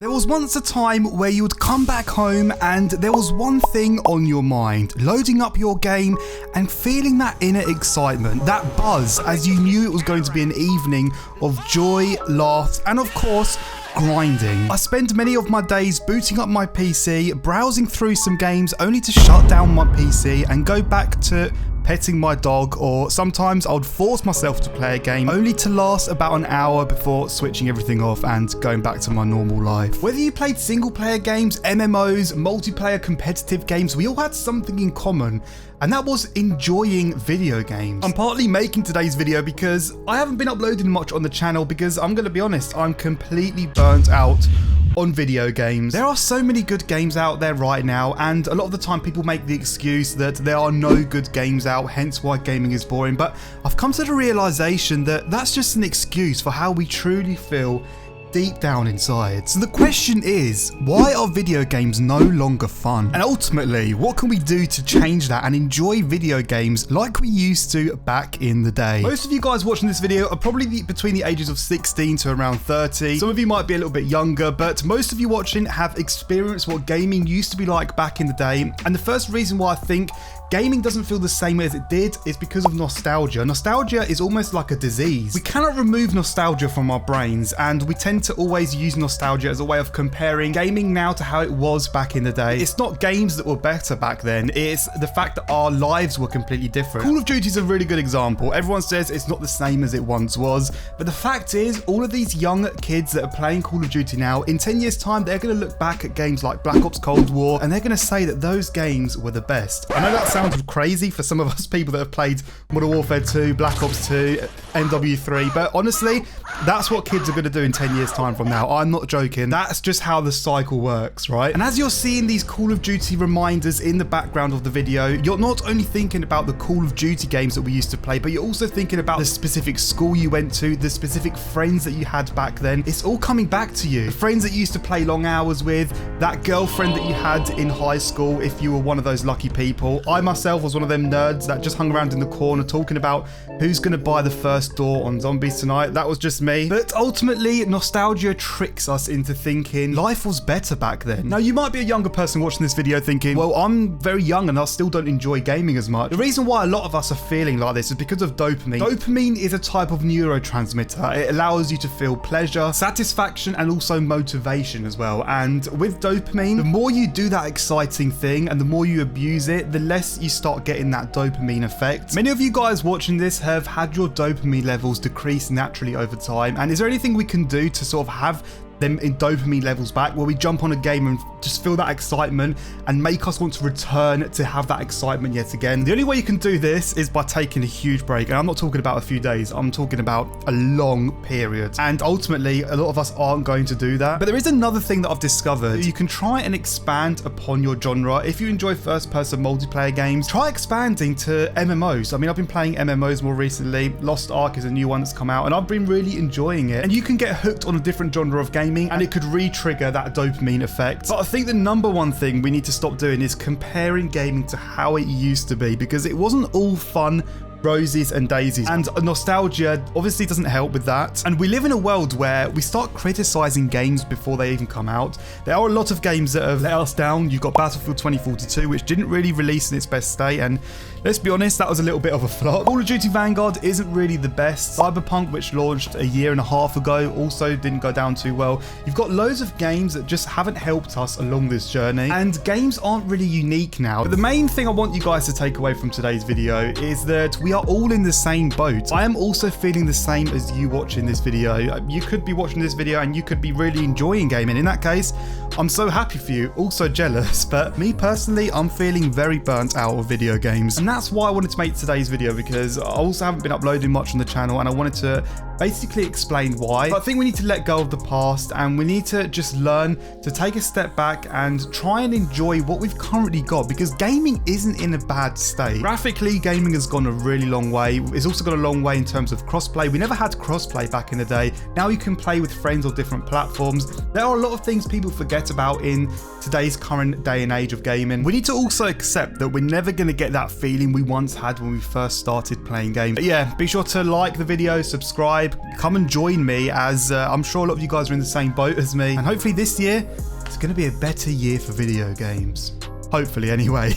There was once a time where you would come back home and there was one thing on your mind, loading up your game and feeling that inner excitement, that buzz as you knew it was going to be an evening of joy, laughs and of course, grinding. I spend many of my days booting up my PC, browsing through some games only to shut down my PC and go back to petting my dog, or sometimes I would force myself to play a game only to last about an hour before switching everything off and going back to my normal life. Whether you played single player games, MMOs, multiplayer competitive games, we all had something in common, and that was enjoying video games. I'm partly making today's video because I haven't been uploading much on the channel because I'm going to be honest, I'm completely burnt out on video games. There are so many good games out there right now, and a lot of the time people make the excuse that there are no good games out, hence why gaming is boring, but I've come to the realization that that's just an excuse for how we truly feel deep down inside. So the question is, why are video games no longer fun? And ultimately, what can we do to change that and enjoy video games like we used to back in the day? Most of you guys watching this video are probably between the ages of 16 to around 30. Some of you might be a little bit younger, but most of you watching have experienced what gaming used to be like back in the day. And the first reason why I think gaming doesn't feel the same as it did is because of nostalgia. Nostalgia is almost like a disease. We cannot remove nostalgia from our brains, and we tend to always use nostalgia as a way of comparing gaming now to how it was back in the day. It's not games that were better back then, it's the fact that our lives were completely different. Call of Duty is a really good example. Everyone says it's not the same as it once was, but the fact is, all of these young kids that are playing Call of Duty now, in 10 years time, they're going to look back at games like Black Ops Cold War, and they're going to say that those games were the best. I know that sounds crazy for some of us people that have played Modern Warfare 2, Black Ops 2, MW3, but honestly, that's what kids are going to do in 10 years time from now. I'm not joking. That's just how the cycle works, right? And as you're seeing these Call of Duty reminders in the background of the video, you're not only thinking about the Call of Duty games that we used to play, but you're also thinking about the specific school you went to, the specific friends that you had back then. It's all coming back to you. The friends that you used to play long hours with, that girlfriend that you had in high school if you were one of those lucky people. I myself was one of them nerds that just hung around in the corner talking about who's going to buy the first door on Zombies tonight. That was just me. But ultimately, nostalgia tricks us into thinking life was better back then. Now, you might be a younger person watching this video thinking, well, I'm very young and I still don't enjoy gaming as much. The reason why a lot of us are feeling like this is because of dopamine. Dopamine is a type of neurotransmitter. It allows you to feel pleasure, satisfaction, and also motivation as well. And with dopamine, the more you do that exciting thing and the more you abuse it, the less you start getting that dopamine effect. Many of you guys watching this have had your dopamine levels decrease naturally over time. And is there anything we can do to sort of have them in dopamine levels back, where we jump on a game and just feel that excitement and make us want to return to have that excitement yet again? The only way you can do this is by taking a huge break, and I'm not talking about a few days, I'm talking about a long period, and ultimately a lot of us aren't going to do that. But there is another thing that I've discovered. You can try and expand upon your genre. If you enjoy first-person multiplayer games, try expanding to MMOs. I mean, I've been playing MMOs more recently. Lost Ark is a new one that's come out and I've been really enjoying it, and you can get hooked on a different genre of game, and it could re-trigger that dopamine effect. But I think the number one thing we need to stop doing is comparing gaming to how it used to be, because it wasn't all fun, roses and daisies, and nostalgia obviously doesn't help with that. And we live in a world where we start criticizing games before they even come out. There are a lot of games that have let us down. You've got Battlefield 2042, which didn't really release in its best state, and let's be honest, that was a little bit of a flop. Call of Duty Vanguard isn't really the best. Cyberpunk, which launched a year and a half ago, also didn't go down too well. You've got loads of games that just haven't helped us along this journey, and games aren't really unique now. But the main thing I want you guys to take away from today's video is that we are all in the same boat. I am also feeling the same as you watching this video. You could be watching this video and you could be really enjoying gaming. In that case, I'm so happy for you, also jealous. But me personally, I'm feeling very burnt out of video games. And that's why I wanted to make today's video, because I also haven't been uploading much on the channel and I wanted to basically explain why. But I think we need to let go of the past and we need to just learn to take a step back and try and enjoy what we've currently got, because gaming isn't in a bad state. Graphically, gaming has gone a really really long way. It's also got a long way in terms of crossplay. We never had crossplay back in the day. Now you can play with friends on different platforms. There are a lot of things people forget about in today's current day and age of gaming. We need to also accept that we're never going to get that feeling we once had when we first started playing games. But yeah, be sure to like the video, subscribe, come and join me, as I'm sure a lot of you guys are in the same boat as me. And hopefully this year, it's going to be a better year for video games. Hopefully, anyway.